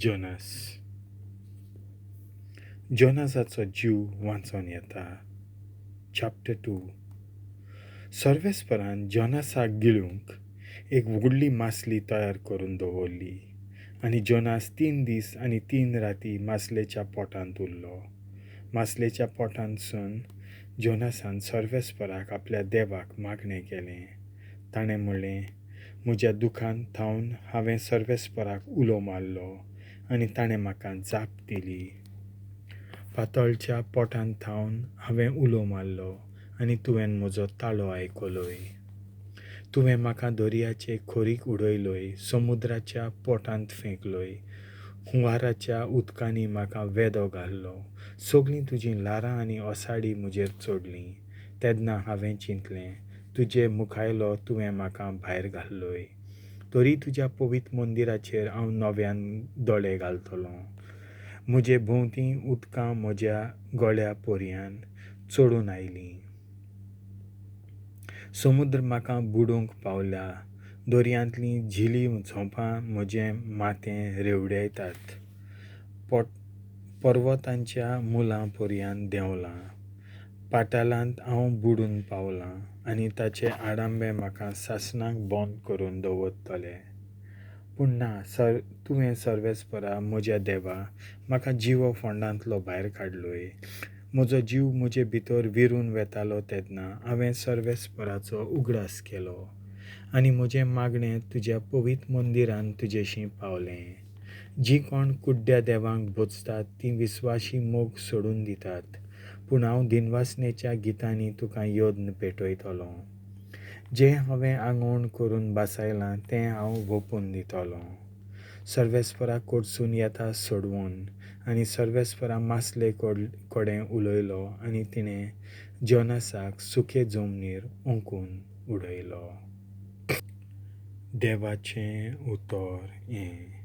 जोनास. जोनासाचो जीव वाचून येता. चॅप्टर 2. सर्वेस्परान जोनासाक गिळूंक एक व्हडली मासली तयार करून दवरली आनी जोनास 3 दीस आनी 3 राती मासलेच्या पोटांत उरलो. मासलेच्या पोटांत-सून जोनासान सर्वेस्पराक आपल्या देवाक मागणें केलें. ताणें म्हणलें, म्हज्या दुखांत-थावन हांवें सर्वेस्पराक उलो मारलो आनी ताणें म्हाका जाप दिली. पातळच्या पोटांत-थावन हांवें उलो मारलो आनी तुवें म्हजो ताळो आयकलोय. तुवें म्हाका दर्याचे खोरीक उडयलोय, समुद्राच्या पोटांत फेकलोय, हुंवाराच्या उदकांनी म्हाका वेदो घालो. सगळीं तुजीं ल्हारां आनी ओसाडी म्हजेर चडलीं. तेन्ना हांवें चिंतलें, तुजे मुखायलो तुवें म्हाका भायर घाल्लोय. तरी तुज्या पवित्र मंदिराचेर हांव नव्यान दोळे घालतलों. म्हजे भोंवतीं उदकां म्हज्या गळ्या पर्यान चडून आयलीं. समुद्र म्हाका बुडोवंक पावल्या. दर्यांतलीं झिली झोंपां म्हजें माथें रेवडायतात. पर्वतांच्या मुलां पर्यान देंवलां. पातालांत हांव बुडून पावलां आनी ताचे आडांबे म्हाका सासणाक बंद करून दवरतले. पूण ना, तुवें सर्वेस्परा म्हज्या देवा म्हाका जिवो फोंडांतलो भायर काडलोय. म्हजो जीव म्हजे भितर विरून वेतालो तेन्ना हांवें सर्वेस्पराचो उगडास केलो आनी म्हजें मागणें तुज्या पवित्र मंदिरान तुजेशीं पावलें. जीं कोण कुड्ड्या देवांक भोजतात तीं विस्वासी मोग सोडून दितात, पूण हांव दिनवासनेच्या गितांनी तुका योद्न पेटयतलों. जें हांवें आंगवण करून बासायलां तें हांव व्होपून दितलों. सर्वेस्परा कडसून येता सोडवून आनी सर्वेस्परा मासले कडेन उलयलो आनी तिणें जोनासाक सुखे जमनीर ओंकून उडयलो. देवाचें उतर हें.